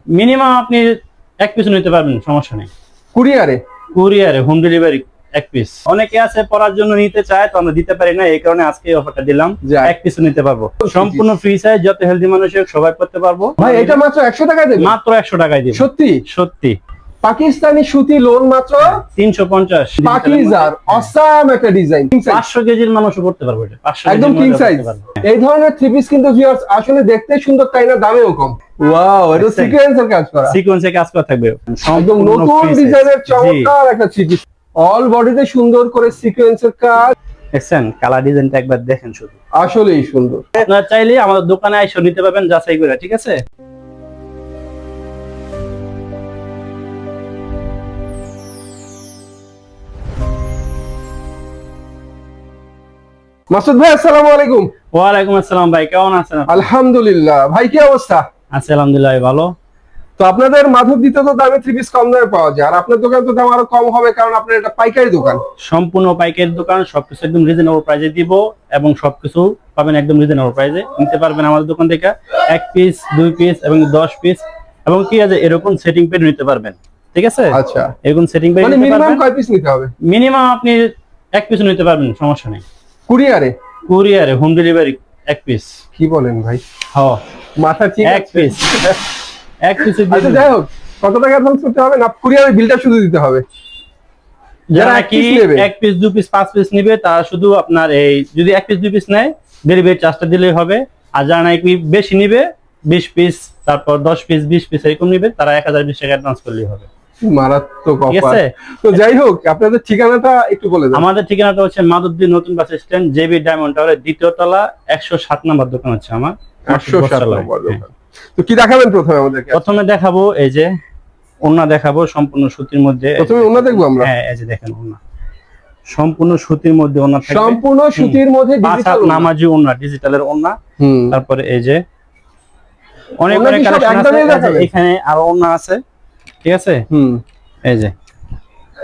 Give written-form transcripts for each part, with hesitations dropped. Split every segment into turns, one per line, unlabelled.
Minimum আপনি এক piece নিতে পারবেন, সমস্যা নেই।
কুরিয়ারে?
কুরিয়ারে হোম ডেলিভারি এক পিস। অনেকে আছে পরার জন্য নিতে চায়, তো আমরা দিতে পারি না, এই কারণে আজকে এই অফারটা দিলাম। এক পিস নিতে পারবো, সম্পূর্ণ ফ্রি সাইজ, যত হেলদি মানুষ সবাই করতে পারবো।
ভাই এটা মাত্র 100 টাকায় দেবেন?
মাত্র 100 টাকায় দিব।
সত্যি
সত্যি।
পাকিস্তানি সুতি লোন মাত্র
350।
পাকিজার অসাম একটা ডিজাইন।
500 কেজির মানুষও করতে পারবে এটা, 500
একদম কিং সাইজ। এই ধরনের থ্রি পিস কিন্তু ভিউয়ার্স আসলে দেখতে সুন্দর, তাই না দামেও কম। ওয়াও, এটা সিকোয়েন্সের কাজ করা,
সিকোয়েন্সের কাজ করা থাকবে,
একদম নতুন ডিজাইনের চমৎকার একটা থ্রি পিস। অল বডিতে সুন্দর করে সিকোয়েন্সের কাজ।
দেখছেন কালার ডিজাইনটা একবার দেখেন, শুধু
আসলেই সুন্দর।
আপনারা চাইলে আমাদের দোকানে এসে নিতে পারবেন যাচাই করে, ঠিক আছে?
মাসুদ ভাই আসসালামু আলাইকুম।
ওয়ালাইকুম আসসালাম ভাই, কেমন আছেন?
আলহামদুলিল্লাহ। ভাই কি অবস্থা?
আছি আলহামদুলিল্লাহ ভালো।
তো আপনাদের মাধবদীতে তো দামে থ্রি পিস কম দামে পাওয়া যায়, আর আপনার দোকানে তো দাম আরো কম হবে, কারণ আপনার এটা পাইকারি দোকান।
সম্পূর্ণ পাইকারি দোকান, সবকিছু একদম রিজনেবল প্রাইসে দিব, এবং সবকিছু পাবেন একদম রিজনেবল প্রাইসে। নিতে পারবেন আমাদের দোকান থেকে এক পিস, 2 পিস এবং 10 পিস, এবং কি আছে এরকম সেটিং পেয়ে নিতে পারবেন, ঠিক আছে?
আচ্ছা,
এরকম সেটিং পেয়ে
মানে
নিতে
মিনিমাম
পারবেন।
কয় পিস নিতে হবে?
মিনিমাম আপনি এক পিস নিতে পারবেন, সমস্যা নেই।
কুরিয়ারে?
কুরিয়ারে হোম ডেলিভারি এক পিস।
কি বলেন ভাই?
হ্যাঁ,
মাথা ঠিক
এক
আছে।
পিস, এক পিস।
আচ্ছা যাই হোক, কত টাকা অ্যাডভান্স করতে হবে? না কুরিয়ারের বিলটা শুধু দিতে হবে?
যারা কি এক পিস, 2 পিস, 5 পিস নিবে, তারা শুধু আপনার এই যদি এক পিস 2 পিস নেয় ডেলিভারি চার্জটা দিলেই হবে। আর যারা নাকি বেশি নিবে, 20 পিস, তারপর 10 পিস, 20 পিস এরকম নিবে, তারা 1020 টাকা অ্যাডভান্স করলেই হবে।
মারাত্মক
ঠিক
অফার।
আছে?
তো যাই হোক, আপনাদের ঠিকানাটা একটু বলে দেন।
আমাদের ঠিকানাটা হচ্ছে মাধবদী নতুন বাস স্ট্যান্ড, জেবি ডায়মন্ড টাওয়ারের 2য় তলা, 107 নম্বর দোকান হচ্ছে আমার।
107 নম্বর দোকান। তো কি দেখাবেন প্রথমে আমাদেরকে?
প্রথমে দেখাবো এই যে ওড়না দেখাবো, সম্পূর্ণ সুতির মধ্যে।
প্রথমে ওড়না দেখবো আমরা?
হ্যাঁ, এই যে দেখেন ওড়না, সম্পূর্ণ সুতির মধ্যে ওড়না থাকবে,
সম্পূর্ণ সুতির মধ্যে ডিজিটাল
নামাজি ওড়না, ডিজিটালের ওড়না। তারপরে এই যে অনেক
ওড়না
অনেক
কি সব
কালেকশন
একদমই
আছে,
দেখাবেন?
এখানে আরো ওড়না আছে, ঠিক আছে? এই যে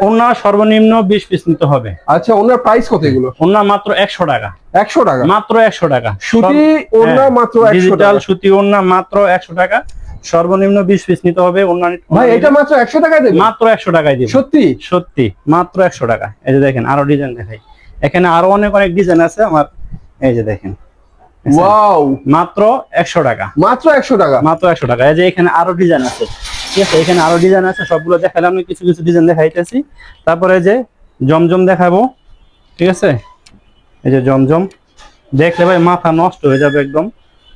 ওড়না সর্বনিম্ন 20 পিস নিতে হবে।
আচ্ছা, ওনার প্রাইস কত এগুলো?
ওড়না মাত্র 100 টাকা।
100 টাকা?
মাত্র 100 টাকা।
সুতি ওড়না মাত্র 100 টাকা?
ডিজিটাল সুতি ওড়না মাত্র 100 টাকা, সর্বনিম্ন 20 পিস নিতে হবে। ওড়না
ভাই এটা মাত্র 100 টাকায় দেবেন?
মাত্র 100 টাকায় দিব।
সত্যি?
সত্যি, মাত্র 100 টাকা। এই যে দেখেন আরো ডিজাইন দেখাই, এখানে আরো অনেক অনেক ডিজাইন আছে আমার। এই যে দেখেন,
ওয়াও,
মাত্র 100 টাকা।
মাত্র 100 টাকা?
মাত্র 100 টাকা। এই যে এখানে আরো ডিজাইন আছে, ঠিক আছে? এখানে আরো ডিজাইন আছে, সবগুলো দেখালাম, আমি কিছু কিছু ডিজাইন দেখাইতেছি। তারপরে যে জমজম দেখাবো, ঠিক আছে? এই যে জমজম দেখলে ভাই মাথা নষ্ট হয়ে যাবে একদম,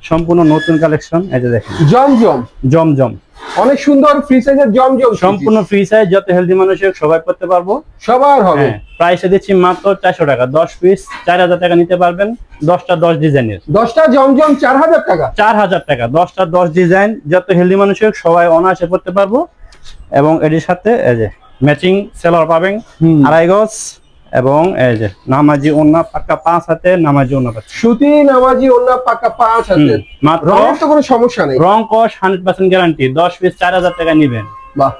সম্পূর্ণ নতুন কালেকশন। এই যে দেখেন
জমজম,
জমজম
অনেক সুন্দর ফ্রি সাইজের জমজম,
সম্পূর্ণ ফ্রি সাইজ, যত হেলদি মানুষ সবাই করতে পারবো,
সবার হবে।
প্রাইসে দিচ্ছি মাত্র 400 টাকা। 10 পিস 4000 টাকা নিতে পারবেন, 10টা 10 ডিজাইনের।
10টা জমজম 4000 টাকা?
4000 টাকা, 10টা 10 ডিজাইন, যত হেলদি মানুষ সবাই অনায়াসে করতে পারবো। এবং এর সাথে এই যে ম্যাচিং সেলার পাবেন, আড়াই গজ, এবং এই যে নামাজি ওড়না পাক্কা 5 হাতে, নামাজি ওড়না পাচ্ছেন।
সুতি নামাজি ওড়না পাক্কা 5 হাতে,
মাত্র।
রঙের তো কোনো সমস্যা নেই?
রং কস 100% গ্যারান্টি। 10 পিস 4000 টাকা নেবেন।
বাহ,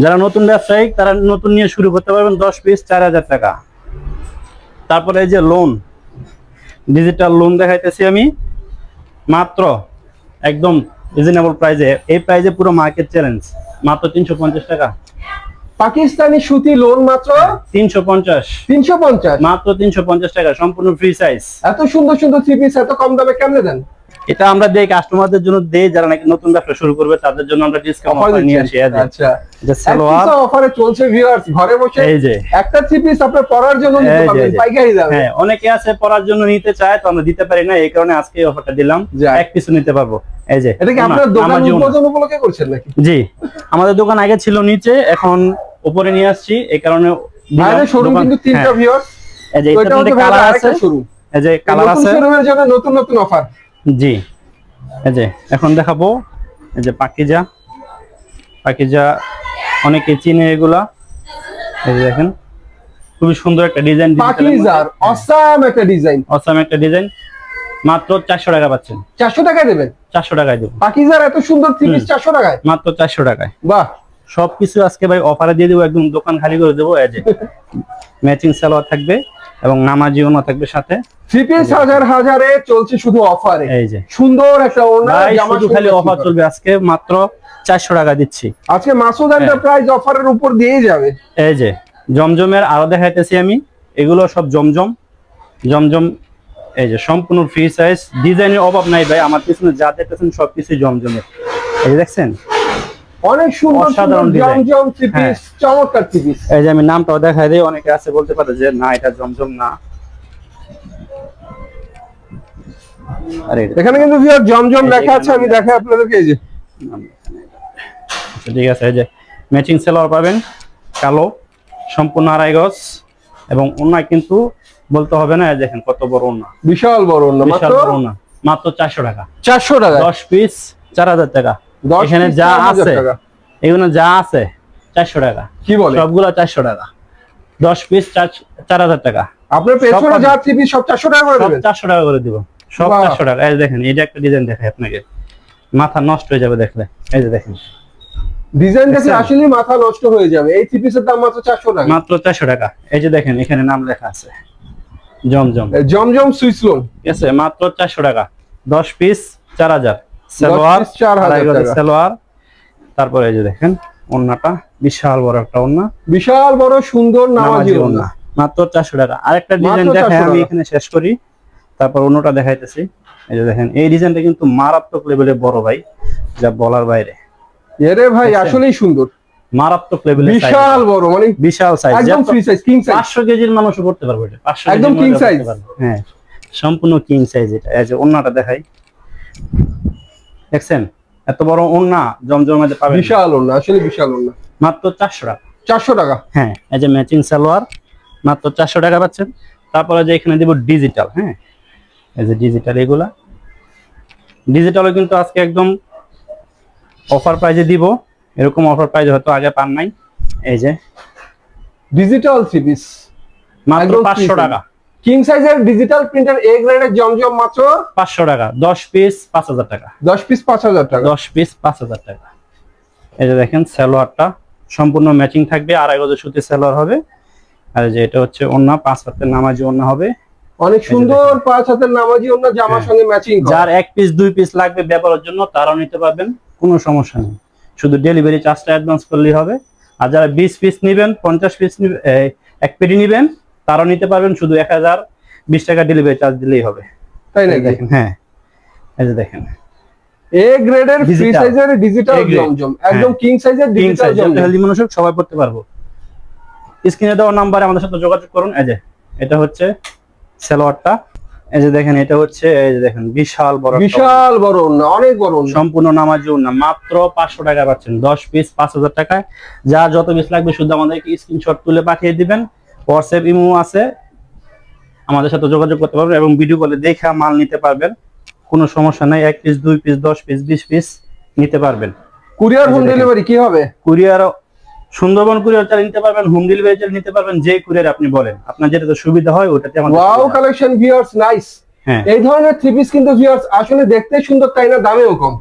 যারা নতুন ব্যবসায়িক তারা নতুন নিয়ে শুরু করতে পারবেন, 10 পিস 4000 টাকা। তারপরে এই যে লোন, ডিজিটাল লোন দেখাইতেছি আমি, মাত্র একদম রিজনেবল প্রাইসে। এই প্রাইসে পুরো মার্কেট চ্যালেঞ্জ, মাত্র 350 টাকা।
পাকিস্তানি সুতি লোন মাত্র
350।
350?
মাত্র 350 টাকা, সম্পূর্ণ ফ্রি সাইজ।
এত সুন্দর সুন্দর থ্রি পিস এত কম দামে কেমনে দেন?
এটা আমরা দেই কাস্টমারদের জন্য, দেই যারা নাকি নতুন ব্যবসা শুরু করবে তাদের জন্য আমরা ডিসকাউন্ট অফার নিয়ে আসি।
আচ্ছা,
যে সালোয়ার
অফারে চলছে ভিউয়ার্স, ঘরে বসে
এই যে
একটা থ্রি পিস আপনার পরার জন্য নিতে পারবেন পাইকারি দামে।
হ্যাঁ, অনেকে আছে পরার জন্য নিতে চায়, তো আমরা দিতে পারি না, এই কারণে আজকে এই অফারটা দিলাম, এক পিস নিতে পারবো। এই যে
এটা কি আপনার দোকান উদ্বোধন উপলক্ষে করছেন নাকি?
জি, আমাদের দোকান আগে ছিল নিচে, এখন উপরে নিয়ে আসছি, এই কারণে
বাইরে শোরুম কিন্তু 3টা ভিউয়ার্স।
এই যে এটা মধ্যে কালার আছে, এই যে কালার আছে,
শোরুমের জন্য নতুন নতুন অফার।
জি, এই যে এখন দেখাবো এই যে পাকিজা, পাকিজা অনেকে চিনে এগুলা। এই যে দেখেন খুবই সুন্দর একটা ডিজাইন,
পাকিজার অসাম একটা ডিজাইন,
অসাম একটা ডিজাইন, মাত্র 400 টাকা পাচ্ছেন।
400 টাকায় দেবেন?
400 টাকায় দেব।
পাকিজার এত সুন্দর থ্রি পিস 400 টাকায়?
মাত্র 400 টাকায়।
বাহ,
সবকিছু আজকে ভাই অফারে দিয়ে দেবো, একদম দোকান খালি করে দেবো। এই যে ম্যাচিং সালোয়ার থাকবে এবং নামাজি ওড়না থাকবে সাথে।
থ্রি পিস হাজার হাজারে চলছে শুধু অফারে।
এই যে
সুন্দর একটা ওড়না,
শুধু খালি অফার চলবে আজকে, মাত্র 400 টাকা দিচ্ছি।
আজকে মাসুদ এন্টারপ্রাইজ অফারের উপর দিয়ে যাবে।
এই যে জমজমের আরো দেখাইতেছি আমি, এগুলো সব জমজম। জমজম এই যে সম্পূর্ণ ফ্রি সাইজ, ডিজাইনের অভাব নাই ভাই, আমার পিছনে যা দেখতেছেন সবকিছু জমজমের। এই যে দেখছেন
অনেক সুন্দর
অসাধারণ
সুন্দর
ডিজাইন।
জমজম থ্রি পিস, চমৎকার থ্রি পিস।
এই যে আমি নামটাও দেখাই দিই, অনেকে আছে বলতে পারে যে না এটা জমজম না। আরে
এখানে কিন্তু ভিউয়ার জমজম লেখা আছে, আমি দেখাই আপনাদেরকে। এই যে
আচ্ছা ঠিক আছে, এই যে ম্যাচিং সেলার পাবেন কালো, সম্পূর্ণ আড়াই গজ, এবং ওন্না কিন্তু বলতে হবে না, দেখেন কত বড় ওন্না,
বিশাল বড় ওন্না,
বিশাল বড় ওন্না, মাত্র 400 টাকা।
400 টাকা
10 পিস 4000 টাকা। এখানে যা আছে এগুলো যা আছে 400 টাকা।
কি বলে?
সবগুলা 400 টাকা। 10 পিস 4000 টাকা।
আপনার পেছনে যা থ্রি পিস সব 400 টাকা করে দেবেন?
400 টাকা করে দিব, সব 400 টাকা। এই দেখেন, এটা একটা ডিজাইন দেখাই আপনাকে, মাথা নষ্ট হয়ে যাবে দেখলে। এই যে দেখেন
ডিজাইন দেখে আসলে মাথা নষ্ট হয়ে যাবে। এই থ্রি পিসের দাম মাত্র 400 টাকা।
মাত্র 400 টাকা। এই যে দেখেন এখানে নাম লেখা আছে জমজম,
জমজম সুইস লোন,
ঠিক আছে, মাত্র 400 টাকা। 10 পিস 4000, সালোয়ার
4000 টাকা
সালোয়ার। তারপরে এই যে দেখেন ওন্নাটা বিশাল বড় একটা ওন্না,
বিশাল বড় সুন্দর নামাজি
নামাজি
ওন্না,
মাত্র 400 টাকা। আরেকটা ডিজাইন
মাত্র
দেখাই
400
আমি
টাকা।
এখানে শেষ করি, তারপর অন্যটা দেখাইতেছি। এই যে দেখেন এই ডিজাইনটা কিন্তু মারাত্মক লেভেলে বড় ভাই, যা বলার বাইরে।
এরে ভাই আসলেই সুন্দর,
মারাত্মক লেভেলে
বিশাল বড়, মানে
বিশাল সাইজ,
একদম ফ্রি সাইজ, কিং সাইজ,
500 কেজির মানুষও পড়তে পারবে এটা, 500
একদম
কেজির
কিং
মানুষও
সাইজ।
পড়তে পারবে। হ্যাঁ সম্পূর্ণ কিং সাইজ এটা। এই যে ওন্নাটা দেখাই, দেখছেন এত বড় ওন্না জমজমেতে পাবেন,
বিশাল ওন্না, আসলে বিশাল ওন্না,
মাত্র 400 টাকা।
400 টাকা।
হ্যাঁ এই যে ম্যাচিং সালোয়ার মাত্র 400 টাকা পাচ্ছেন। তারপরে যে এখানে দিব ডিজিটাল, হ্যাঁ এই যে ডিজিটাল, এগুলা ডিজিটালও কিন্তু আজকে একদম অফার প্রাইজে দিব, এরকম অফার প্রাইজে হয়তো আগে পান নাই। এই যে
ডিজিটাল থ্রি পিস
মাত্র 500 টাকা।
কিং সাইজের ডিজিটাল প্রিন্টার এ গ্রেডের জমজম মাত্র
500 টাকা। 10 পিস 5000 টাকা।
10 পিস 5000 টাকা।
10 পিস 5000 টাকা। এই যে দেখেন সালোয়ারটা সম্পূর্ণ ম্যাচিং থাকবে, আড়াই গজ সুতি সালোয়ার হবে। আর যে এটা হচ্ছে ওন্না, 5 হাতের নামাজি ওন্না হবে,
অনেক সুন্দর 5 হাতের নামাজি ওন্না, জামার সঙ্গে ম্যাচিং।
যার 1 পিস 2 পিস লাগবে ব্যবহারের জন্য তারাও নিতে পারবেন, কোনো সমস্যা নেই, শুধু ডেলিভারি চার্জটা অ্যাডভান্স করলেই হবে। আর যারা 20 পিস নেবেন, 50 পিস এক পেটি নেবেন, তারাও নিতে পারবেন, শুধু 1020 টাকা ডেলিভারি চার্জ দিলেই হবে।
তাই না?
দেখেন হ্যাঁ এই যে দেখেন
এ গ্রেডের ফ্রি সাইজের ডিজিটাল জমজম, একদম কিং সাইজের ডিজিটাল জমজম,
হেলদি মানুষ সবাই পড়তে পারবো। স্ক্রিনে দেওয়া নাম্বারে আমাদের সাথে যোগাযোগ করুন। এই যে এটা হচ্ছে সালোয়ারটা, এই যে দেখেন এটা হচ্ছে, এই যে দেখেন বিশাল বড়,
বিশাল বড় ওন্না, অনেক বড় ওন্না,
সম্পূর্ণ নামাজি ওন্না, মাত্র 500 টাকা পাচ্ছেন। 10 পিস 5000 টাকায়। যার যত পিস লাগবে শুধু আমাদেরকে স্ক্রিনশট তুলে পাঠিয়ে দিবেন, হোয়াটসঅ্যাপ ইমো আছে, আমাদের সাথে যোগাযোগ করতে পারবেন এবং ভিডিও কলে দেখে মাল নিতে পারবেন, কোনো সমস্যা নাই। 1 পিস 2 পিস 10 পিস 20 পিস নিতে পারবেন।
কুরিয়ার হোম ডেলিভারি কি হবে?
কুরিয়ার সুন্দরবন কুরিয়ার চালিয়ে নিতে পারবেন, হোম ডেলিভারি চালিয়ে নিতে পারবেন, যে কুরিয়ার আপনি বলেন, আপনার যেটাতে সুবিধা হয় ওটাতে আমাদের।
Wow collection viewers, nice.
হ্যাঁ
এই ধরনের থ্রি পিস কিন্তু ভিউয়ার্স আসলে দেখতে সুন্দর, তাই না? দামেও কম,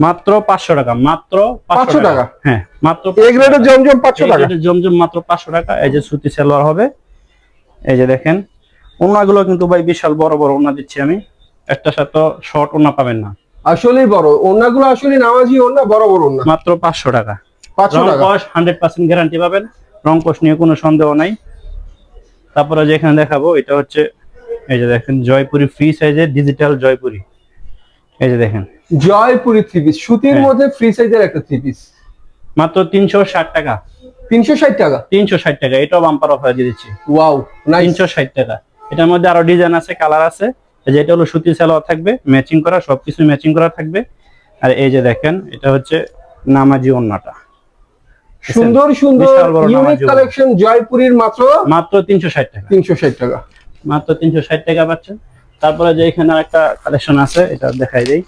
মাত্র 500 টাকা। মাত্র
500 টাকা।
হ্যাঁ মাত্র
এ গ্রেডের জমজম 500 টাকা।
জমজম মাত্র 500 টাকা। এই যে সুতি সালোয়ার হবে, এই যে দেখেন ওন্নাগুলো কিন্তু ভাই বিশাল বড় বড় ওন্না দিচ্ছি আমি, একটা সাথে শর্ট ওন্না পাবেন না,
আসলেই বড় ওন্নাগুলো, আসলে নামাজি ওন্না, বড় বড় ওন্না,
মাত্র 500 টাকা।
500 টাকা।
100% গ্যারান্টি পাবেন, রং কোশ নিয়ে কোনো সন্দেহ নাই। তারপরে যেখানে দেখাবো এটা হচ্ছে, এই যে দেখেন জয়পুরি ফ্রি সাইজের ডিজিটাল জয়পুরি, এই যে দেখেন
জয়পুরি থ্রি পিস, সুতির মধ্যে ফ্রি সাইজের একটা থ্রি পিস,
মাত্র 360 টাকা।
360 টাকা।
360 টাকা, এটাও বাম্পার অফার দিয়ে দিচ্ছি।
Wow nice.
360 টাকা। এটার মধ্যে আরো ডিজাইন আছে, কালার আছে। এই যে এটা হলো সুতি সালোয়ার থাকবে, ম্যাচিং করা, সবকিছু ম্যাচিং করা থাকবে। আর এই যে দেখেন এটা হচ্ছে নামাজি ওন্নাটা,
সুন্দর সুন্দর ইউনিক কালেকশন জয়পুরির মাত্র
360 টাকা।
360 টাকা,
মাত্র 360 টাকা পাচ্ছেন। তারপরে যে এখানে আরেকটা কালেকশন আছে, এটা দেখাই দেই।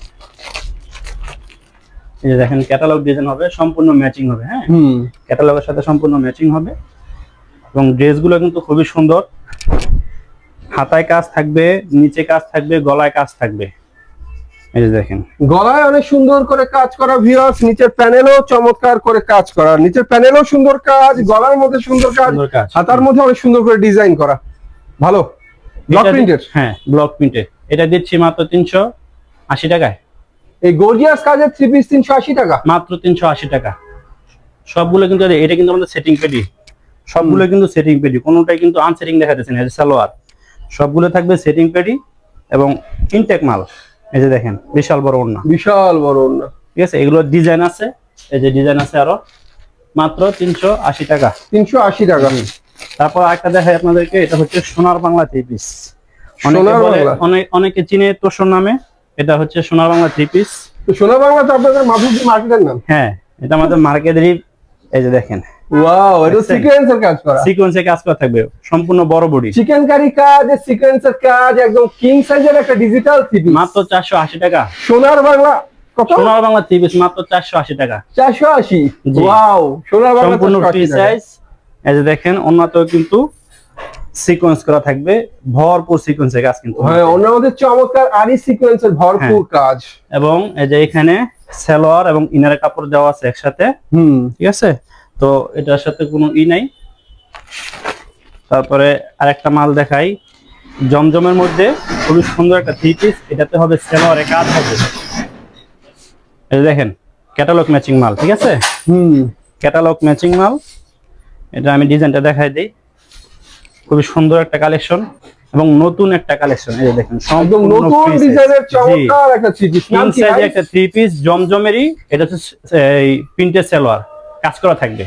এই যে দেখেন ক্যাটালগ ডিজাইন হবে, সম্পূর্ণ ম্যাচিং হবে। হ্যাঁ ক্যাটালগের সাথে সম্পূর্ণ ম্যাচিং হবে, এবং ড্রেসগুলো কিন্তু খুবই সুন্দর, হাতায় কাজ থাকবে, নিচে কাজ থাকবে, গলায় কাজ থাকবে। এই যে দেখেন
গলায় অনেক সুন্দর করে কাজ করা ভিউয়ার্স, নিচের প্যানেলও চমৎকার করে কাজ করা, নিচের প্যানেলও সুন্দর কাজ, গলার মধ্যে সুন্দর কাজ, হাতার মধ্যে অনেক সুন্দর করে ডিজাইন করা, ভালো ব্লক প্রিন্টের।
হ্যাঁ ব্লক প্রিন্টের, এটা দিচ্ছি মাত্র 380 টাকায়।
এই গর্জিয়াস কাজের 3 পিস 380 টাকা।
মাত্র 380 টাকা। সবগুলো কিন্তু এটা কিন্তু আমাদের সেটিং পেডি, সবগুলো কিন্তু সেটিং পেডি, কোনোটাই কিন্তু আনসেটিং দেখা যাচ্ছে না। এই যে সালোয়ার সবগুলো থাকবে সেটিং পেডি এবং ইনটেক মাল। এই যে দেখেন বিশাল বড় ওড়না,
বিশাল বড় ওড়না,
ঠিক আছে। এগুলো ডিজাইন আছে, এই যে ডিজাইন আছে আরো, মাত্র 380 টাকা।
380 টাকা।
তারপর আরেকটা দেখাই আপনাদেরকে, এটা হচ্ছে সোনার বাংলা 3 পিস।
সোনার বাংলা,
অনেকে চিনে তোষর নামে, এটা হচ্ছে সোনার বাংলা 3 পিস।
তো সোনার বাংলা তো আপনাদের মার্কেটের নাম?
হ্যাঁ, এটা আমাদের মার্কেটেরই। এই যে দেখেন,
ওয়াও, এটা সিকোয়েন্সের কাজ করা,
সিকোয়েন্সে কাজ করা থাকবে, সম্পূর্ণ বড় বডি
চিকেন কারি কাজ, সিকোয়েন্সের কাজ, একদম কিং সাইজের একটা ডিজিটাল 3 পিস,
মাত্র 480 টাকা।
সোনার বাংলা কত?
সোনার বাংলা 3 পিস মাত্র 480 টাকা।
480।
জি।
ওয়াও, সোনার বাংলা
সম্পূর্ণ ফ্রি
480 টাকা।
সাইজ। এই যে দেখেন, অন্যতেও কিন্তু সিকোয়েন্স করা থাকবে, ভরপুর সিকোয়েন্সের কাজ কিন্তু।
হ্যাঁ, অন্য মধ্যে চমৎকার আরি সিকোয়েন্সের ভরপুর কাজ।
এবং এই যে এখানে সালোয়ার এবং ইনারের কাপড় দেওয়া আছে একসাথে, ঠিক আছে। তো এটার সাথে কোনো নাই। তারপরে আরেকটা মাল দেখাই, জমজমের মধ্যে খুবই সুন্দর একটা 3 পিস, এটাতে হবে সালোয়ারের কাজ হবে। এই যে দেখেন, ক্যাটালগ ম্যাচিং মাল, ঠিক আছে। ক্যাটালগ ম্যাচিং মাল। এটা আমি ডিজাইনটা দেখাই দিই, খুবই সুন্দর একটা কালেকশন এবং নতুন একটা কালেকশন। এই যে দেখেন,
একদম নতুন ডিজাইনের চমৎকার একটা 3 পিস, নাম কি?
একটা 3 পিস জমজমেরই, এটা হচ্ছে এই প্রিন্টেড সালোয়ার কাজ করা থাকবে।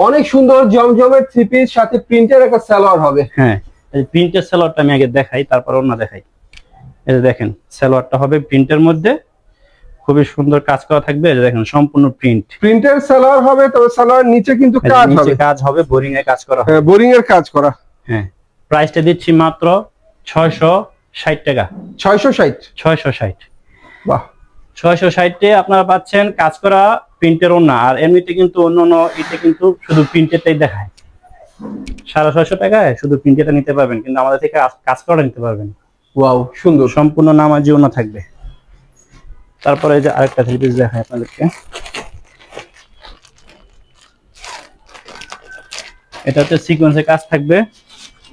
অনেক সুন্দর জমজমের 3 পিস, সাথে প্রিন্টের একটা সালোয়ার হবে।
হ্যাঁ, এই প্রিন্টেড সালোয়ারটা আমি আগে দেখাই, তারপর অন্য দেখাই। এই যে দেখেন, সালোয়ারটা হবে প্রিন্টের মধ্যে, খুবই সুন্দর কাজ করা থাকবে। এই যে দেখেন, সম্পূর্ণ
প্রিন্টের সালোয়ার হবে, তবে সালোয়ার নিচে কিন্তু কাজ হবে,
নিচে কাজ হবে, বোরিং এ কাজ করা হবে।
হ্যাঁ, বোরিং এর কাজ করা।
হ্যাঁ, প্রাইসটা দিচ্ছি মাত্র 660 টাকা।
660।
660।
বাহ,
660 এ আপনারা পাচ্ছেন কাজ করা প্রিন্টের ওড়না। আর এমনিতে কিন্তু অন্য এটা কিন্তু শুধু প্রিন্টেডটাই দেখায়। 650 টাকায় শুধু প্রিন্টেডটা নিতে পারবেন, কিন্তু আমাদের থেকে কাজ করা নিতে পারবেন।
ওয়াও, সুন্দর,
সম্পূর্ণ নামাজি ওড়না থাকবে। তারপরে এই যে আরেকটা 3 পিস দেখাই আপনাদেরকে, এটা হচ্ছে সিকোয়েন্সের কাজ থাকবে,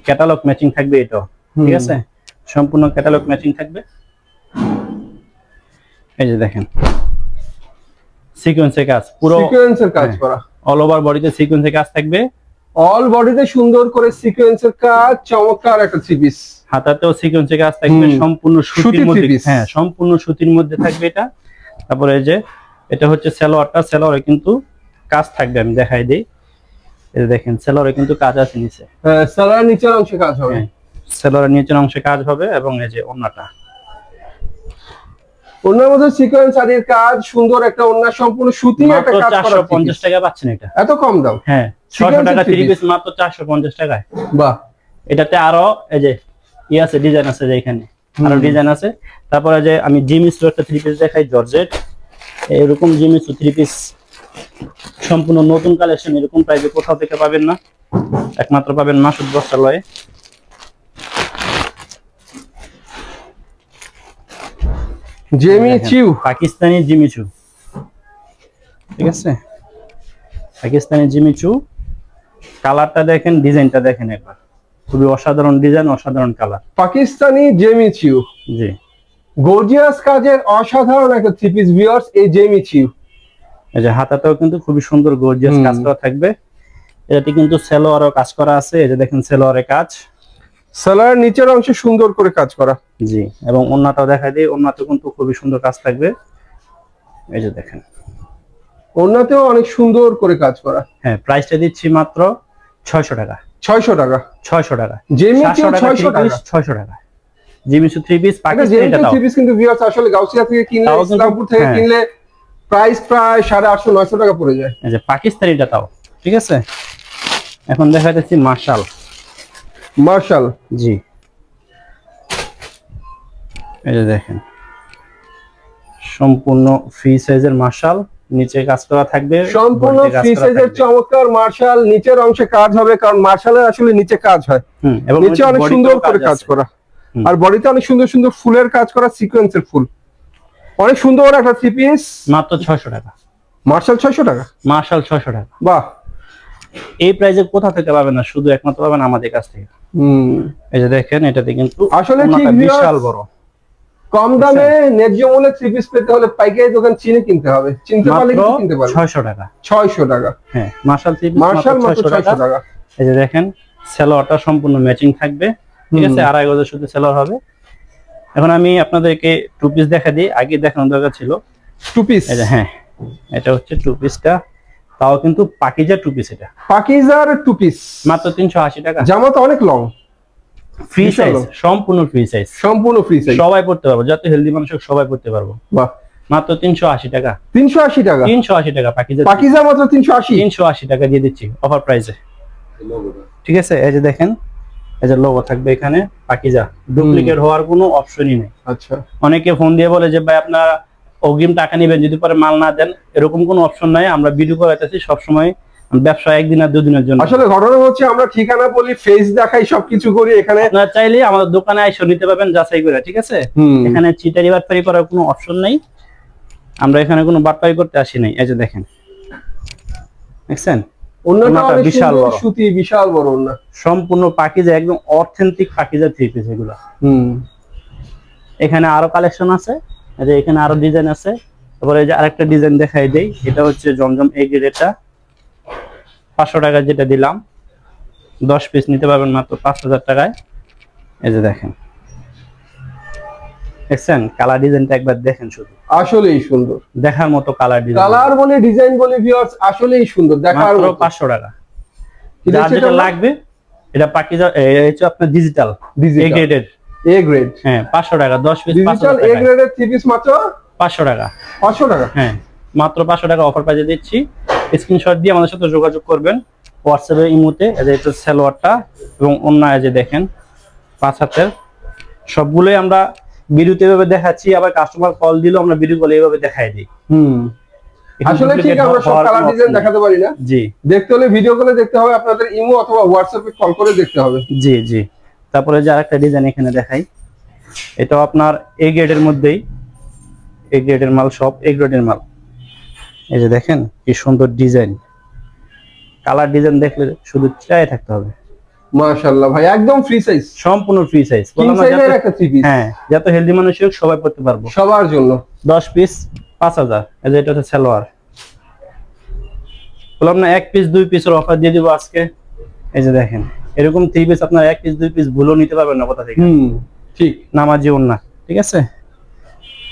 ক্যাটালগ ম্যাচিং থাকবে, এটা ঠিক আছে, সম্পূর্ণ ক্যাটালগ ম্যাচিং থাকবে। এই যে দেখেন, সিকোয়েন্সের কাজ, পুরো
সিকোয়েন্সের কাজ করা,
অল ওভার বডিতে সিকোয়েন্সের কাজ থাকবে।
অল বডিতে সুন্দর করে সিকোয়েন্সের কাজ, চমৎকার একটা 3 পিস।
হাতাতেও সিকোয়েন্সের কাজ থাকবে, সম্পূর্ণ সুতির মধ্যে। হ্যাঁ, সম্পূর্ণ সুতির মধ্যে থাকবে এটা। তারপরে এই যে এটা হচ্ছে সালোয়ারটা, সালোয়ারে কিন্তু কাজ থাকবে, আমি দেখাই দিই। এই যে দেখেন, সালোয়ারে কিন্তু কাজ আছে নিচে।
হ্যাঁ, সালোয়ারের নিচের অংশে কাজ হবে।
সালোয়ারের নিচের অংশে কাজ হবে। এবং এই যে ওড়নাটা,
ওড়নার মধ্যে সিকোয়েন্স আদির কাজ, সুন্দর একটা ওড়না, সম্পূর্ণ সুতি একটা কাজ করা।
450 টাকা পাচ্ছেন এটা।
এত কম দাম?
হ্যাঁ, 600 টাকা 3 পিস মাত্র 450 টাকায়।
বাহ,
এটাতে আরো এই যে আছে, ডিজাইন আছে, যে এখানে আরো ডিজাইন আছে। তারপরে যে আমি জিমিসু একটা 3 পিস দেখাই, জর্জেট, এরকম জিমিসু 3 পিস, সম্পূর্ণ নতুন কালেকশন। এরকম প্রাইসে কোথাও থেকে পাবেন না, একমাত্র পাবেন মাসুদ বস্ত্রালয়ে।
জিমিচু,
পাকিস্তানি জিমিচু, ঠিক আছে, পাকিস্তানি জিমিচু। কালারটা দেখেন, ডিজাইনটা দেখেন একবার, খুবই অসাধারণ ডিজাইন, অসাধারণ কালার।
পাকিস্তানি জিমিচু,
জি,
গর্জিয়াস কাজের অসাধারণ একটা 3 পিস ভিউয়ার্স। এই জিমিচু,
এই যে হাতাতেও কিন্তু খুবই সুন্দর গর্জিয়াস কাজ করা থাকবে। এটাতে কিন্তু সালোয়ারও কাজ করা আছে। এই যে দেখেন, সালোয়ারের কাজ,
সালোয়ারের নিচের অংশে সুন্দর করে কাজ করা।
জি, এবং ওড়নাটাও দেখাই দিই, ওড়নাতেও কিন্তু খুবই সুন্দর কাজ থাকবে। এই যে দেখেন,
ওড়নাতেও অনেক সুন্দর করে কাজ করা।
হ্যাঁ, প্রাইসটা দিচ্ছি মাত্র 600 টাকা।
600 টাকা?
600 টাকা।
জিমিচু 600 টাকা?
600 টাকা। Jimmy Choo 3 piece Pakistani.
এটা 3 পিস কিন্তু ভিউয়ার্স আসলে গাউসিয়া থেকে কিনলে, ইসলামপুর থেকে কিনলে প্রাইস প্রায় 850 900 টাকা পড়ে যায়।
এই যে পাকিস্তানিটা তাও, ঠিক আছে। এখন দেখা যাচ্ছে মার্শাল।
মার্শাল,
জি, এই যে দেখেন, সম্পূর্ণ ফ্রি সাইজের মার্শাল, নিচে কাজ করা থাকবে,
সম্পূর্ণ ফ্রি সাইজের চমৎকার মার্শাল। নিচের অংশে কাজ হবে, কারণ মার্শালের আসলে নিচে কাজ হয়।
এবং
নিচে অনেক সুন্দর করে কাজ করা, আর বডিতে অনেক সুন্দর সুন্দর ফুলের কাজ করা, সিকোয়েন্সের ফুল। অনেক সুন্দর একটা 3 পিস,
মাত্র 600 টাকা।
মার্শাল 600 টাকা?
মার্শাল 600 টাকা।
বাহ,
এই প্রাইসে কোথা থেকে পাবেন না, শুধু একমাত্র পাবেন আমাদের কাছ থেকে। এই যে দেখেন, এটাতে কিন্তু
আসলে ঠিক
বিশাল বড়।
কম দামে ন্যায্য মূল্যে থ্রি পিস পেতে হলে পাইকারি দোকান চিনে কিনতে হবে, চিনতে পারলে
মাত্র
কিন্তু কিনতে পারবে।
600 টাকা।
600 টাকা।
হ্যাঁ, মার্শাল থ্রি পিস
মার্শাল মাত্র 600 টাকা।
এই যে দেখেন সেলোয়ারটা সম্পূর্ণ ম্যাচিং থাকবে, ঠিক আছে, আড়াই গজের শুধু সেলোয়ার হবে। এখন আমি আপনাদেরকে টু পিস দেখা দিই, আগে দেখানোর দরকার ছিল।
টু পিস,
এই যে হ্যাঁ, এটা হচ্ছে টু পিসটা, তাও কিন্তু পাকিজা টু পিস। এটা
পাকিজার টু পিস
মাত্র 380 টাকা।
জামাটা অনেক লং,
ফ্রি
বিশাল
সাইজ,
long।
সম্পূর্ণ ফ্রি সাইজ,
সম্পূর্ণ ফ্রি সাইজ,
সবাই পড়তে পারবো, যত হেলদি মানুষ হোক সবাই পড়তে পারবো।
বাহ,
মাত্র 380 টাকা।
380 টাকা।
380 টাকা পাকিজা,
পাকিজা মাত্র 380।
380 টাকা দিয়ে দিচ্ছি অফার প্রাইসে, ঠিক আছে। এই যে দেখেন, এই যে লোগো থাকবে এখানে পাকিজা, ডুপ্লিকেট হওয়ার কোনো অপশনই নেই।
আচ্ছা,
অনেকে ফোন দিয়ে বলে যে ভাই আপনারা অগ্রিম টাকা নেবেন, যদি পরে মাল না দেন, এরকম কোনো অপশন নাই। আমরা ভিডিও করাইতেছি সবসময়, ব্যবসা একদিন আর দুদিনের জন্য।
আসলে ঘটনা হচ্ছে আমরা ঠিকানা বলি, ফেস দেখাই, সবকিছু করি। এখানে
আপনারা চাইলে আমাদের দোকানে এসে নিতে পারবেন যাচাই করে, ঠিক আছে। এখানে চিটারি বাটপারি করার কোনো অপশন নাই, আমরা এখানে কোনো বাটপারি করতে আসি নাই। এই যে দেখেন, দেখছেন
ওন্নাটা অনেক
বিশাল
সুন্দর,
বড়,
সুতি বিশাল বড় ওন্না,
সম্পূর্ণ পাকিজা, একদম অথেন্টিক পাকিজা থ্রি পিস এগুলো। এখানে আরো কালেকশন আছে, এই যে এখানে আরো ডিজাইন আছে। তারপরে এই যে আরেকটা ডিজাইন দেখাই দেই, এটা হচ্ছে জমজম এই গ্রেডটা, 500 টাকা যেটা দিলাম, 10 পিস নিতে পারবেন মাত্র 5000 টাকায়। এই যে দেখেন, দেখছেন কালার ডিজাইনটা একবার দেখেন, শুধু
আসলেই সুন্দর,
দেখার মতো কালার ডিজাইন,
কালার বলে ডিজাইন বলে ভিউয়ার্স আসলেই সুন্দর, দেখার
মাত্র
মতো।
500 টাকা।
কি
যার
দেখছি
যেটা
এটা?
লাগবে, এটা পাকিজা, এই হচ্ছে আপনার ডিজিটাল এ গ্রেডের,
এ গ্রেড,
হ্যাঁ 500 টাকা, 10 পিস
ডিজিটাল
500
এ
টাকা,
গ্রেডের থ্রি পিস মাত্র
500 টাকা।
500 টাকা।
হ্যাঁ, মাত্র 500 টাকা অফার প্রাইসে দিচ্ছি। স্ক্রিনশট দিয়ে আমাদের সাথে যোগাযোগ করবেন হোয়াটসঅ্যাপে, ইমোতে। এই যে এটা সালোয়ারটা এবং অন্য, এই যে দেখেন 5 হাতের, সবগুলোই আমরা ভিডিওতে এভাবে দেখাচ্ছি, আবার কাস্টমার কল দিলেও আমরা ভিডিও কলে এভাবে দেখাই দিই।
আসলে ঠিক আমরা সব কালার ডিজাইন দেখাতে পারি না,
জি।
দেখতে হলে ভিডিও কলে দেখতে হবে, আপনাদের ইমো অথবা হোয়াটসঅ্যাপে কল করে দেখতে হবে।
জি জি। তারপরে যে আরেকটা ডিজাইন এখানে দেখাই, এটাও আপনার এ গ্রেডের মধ্যেই, এ গ্রেডের মাল, সব এ গ্রেডের মাল। এই যে দেখেন কি সুন্দর ডিজাইন, কালার ডিজাইন দেখলে শুধু চাই থাকতে হবে।
মাশাআল্লাহ ভাই, একদম ফ্রি সাইজ,
সম্পূর্ণ ফ্রি সাইজ,
কিং সাইজের একটা থ্রি পিস।
হ্যাঁ, যত হেলদি মানুষ হোক সবাই পড়তে পারবো,
সবার জন্য।
10 পিস 5000। এই যে এটা হচ্ছে সালোয়ার, বললাম না 1 পিস 2 পিসের অফার দিয়ে দিব আজকে। এই যে দেখেন, এরকম থ্রি পিস আপনার 1 পিস 2 পিস ভুলও নিতে পারবেন না কোথা থেকে,
ঠিক
নামাজি ওন্না, ঠিক আছে।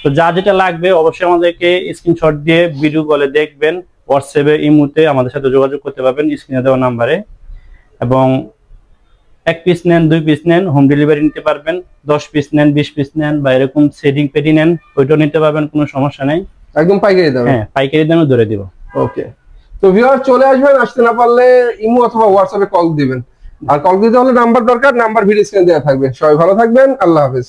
তো যা যেটা লাগবে অবশ্যই আমাদেরকে স্ক্রিনশট দিয়ে ভিডিও কলে দেখবেন, হোয়াটসঅ্যাপে, ইমোতে আমাদের সাথে যোগাযোগ করতে পারবেন স্ক্রিনে দেওয়া নাম্বারে। এবং 1 পিস নেন, 2 পিস নেন, হোম ডেলিভারি নিতে পারবেন। 10 পিস নেন, 20 পিস নেন, বা এরকম সেটিং পেটি নেন, ওইটাও নিতে পারবেন, কোনো সমস্যা নেই,
একদম পাইকারি দামে।
হ্যাঁ পাইকারি দামে ধরে দিব।
ওকে, তো ভিউয়ার চলে আসবেন, আসতে না পারলে ইমো অথবা হোয়াটসঅ্যাপে কল দিবেন। আর কল দিতে হলে নাম্বার দরকার, নাম্বার ভিডিও স্ক্রিনে দেওয়া থাকবে। সবাই ভালো থাকবেন, আল্লাহ হাফেজ।